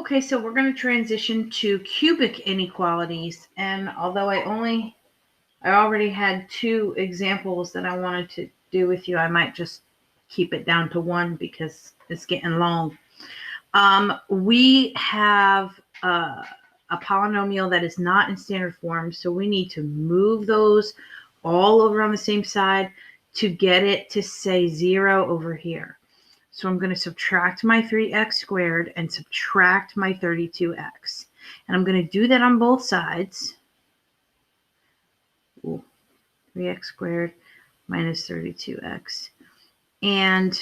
Okay, so we're going to transition to cubic inequalities. And although I already had 2 examples that I wanted to do with you, I might just keep it down to 1 because it's getting long. We have a polynomial that is not in standard form, so we need to move those all over on the same side to get it to say 0 over here. So I'm going to subtract my 3x squared and subtract my 32x. And I'm going to do that on both sides. Ooh, 3x squared minus 32x. And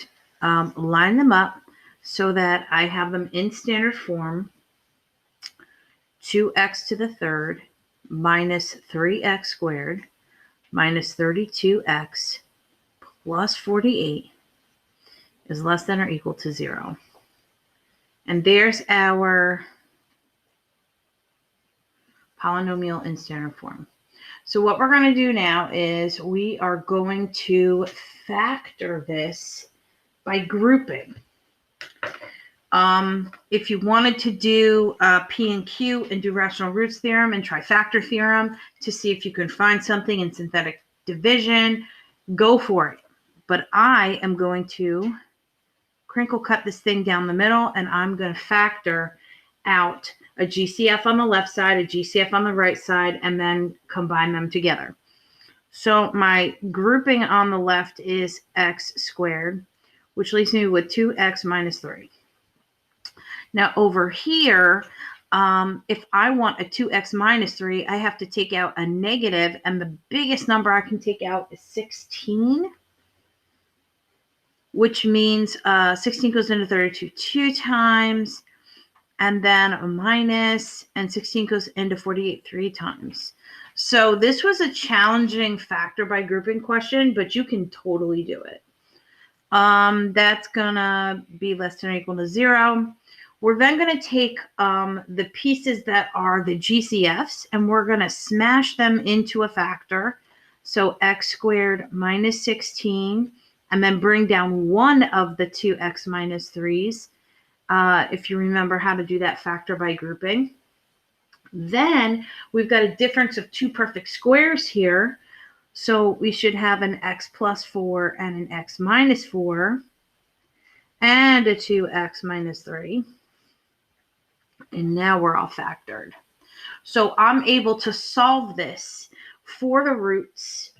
line them up so that I have them in standard form. 2x to the third minus 3x squared minus 32x plus 48 is less than or equal to 0. And there's our polynomial in standard form. So what we're going to do now is we are going to factor this by grouping. If you wanted to do P and Q and do rational roots theorem and trifactor theorem to see if you can find something in synthetic division, go for it. But I am going to crinkle cut this thing down the middle, and I'm going to factor out a GCF on the left side, a GCF on the right side, and then combine them together. So my grouping on the left is x squared, which leaves me with 2x minus 3. Now over here, if I want a 2x minus 3, I have to take out a negative, and the biggest number I can take out is 16, which means 16 goes into 32 2 times, and then a minus, and 16 goes into 48 3 times. So this was a challenging factor by grouping question, but you can totally do it. That's gonna be less than or equal to 0. We're then going to take the pieces that are the GCFs, and we're going to smash them into a factor. So x squared minus 16, and then bring down one of the 2x minus 3s, if you remember how to do that factor by grouping. Then we've got a difference of 2 perfect squares here. So we should have an x plus 4 and an x minus 4, and a 2x minus 3. And now we're all factored. So I'm able to solve this for the roots.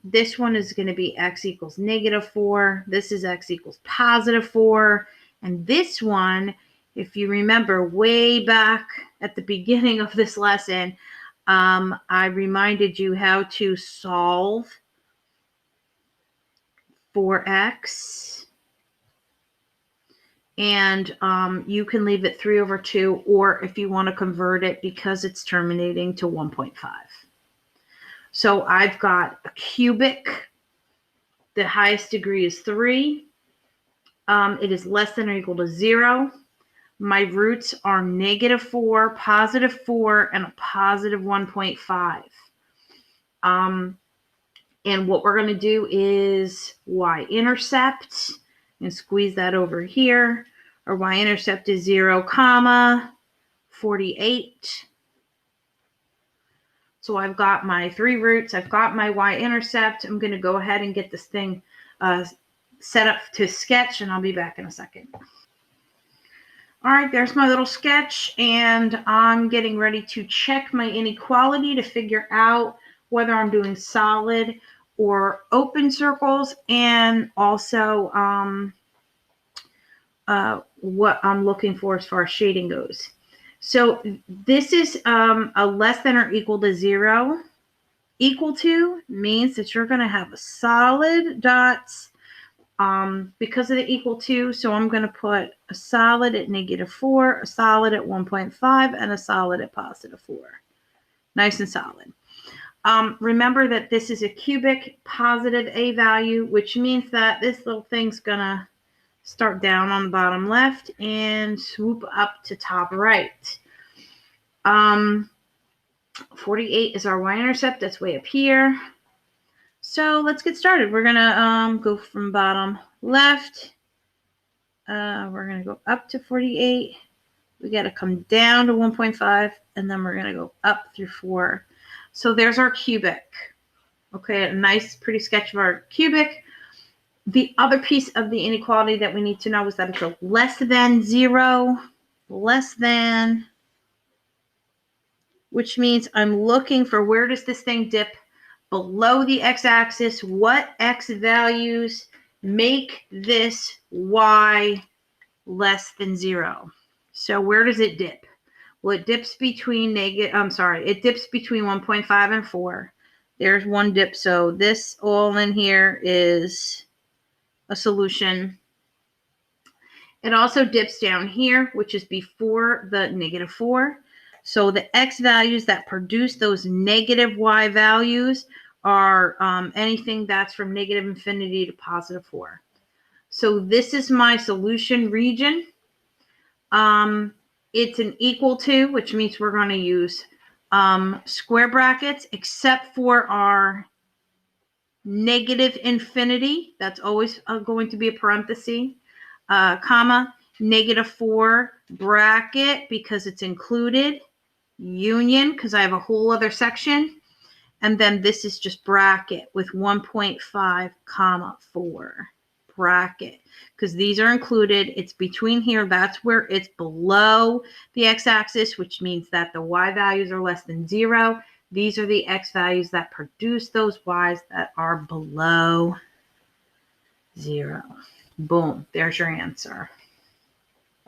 This one is going to be x equals negative 4. This is x equals positive 4. And this one, if you remember way back at the beginning of this lesson, I reminded you how to solve for x. And you can leave it 3 over 2, or if you want to convert it because it's terminating to 1.5. So I've got a cubic. The highest degree is 3. It is less than or equal to 0. My roots are negative 4, positive 4, and a positive 1.5. And what we're going to do is y-intercept and squeeze that over here. Our y-intercept is 0, 48. So I've got my 3 roots. I've got my y-intercept. I'm going to go ahead and get this thing set up to sketch, and I'll be back in a second. All right, there's my little sketch, and I'm getting ready to check my inequality to figure out whether I'm doing solid or open circles, and also what I'm looking for as far as shading goes. So this is a less than or equal to 0. Equal to means that you're going to have a solid dots because of the equal to. So I'm going to put a solid at negative 4, a solid at 1.5, and a solid at positive 4. Nice and solid. Remember that this is a cubic positive a value, which means that this little thing's going to start down on the bottom left and swoop up to top right. 48 is our y-intercept. That's way up here. So let's get started. We're going to go from bottom left. We're going to go up to 48, We got to come down to 1.5, and then we're going to go up through 4. So there's our cubic. Okay, a nice, pretty sketch of our cubic. The other piece of the inequality that we need to know is that it's a less than 0, less than, which means I'm looking for where does this thing dip below the x-axis, what x values make this y less than 0. So where does it dip? Well, it dips between it dips between 1.5 and 4. There's one dip. So this all in here is a solution. It also dips down here, which is before the -4. So the x values that produce those negative y values are anything that's from -infinity to +4. So this is my solution region. It's an equal to, which means we're going to use square brackets, except for our -infinity. That's always going to be a parenthesis, comma, -4 bracket because it's included, union because I have a whole other section, and then this is just bracket with 1.5 comma 4 bracket because these are included. It's between here. That's where it's below the x-axis, which means that the y values are less than 0. These are the x values that produce those y's that are below 0. Boom, there's your answer.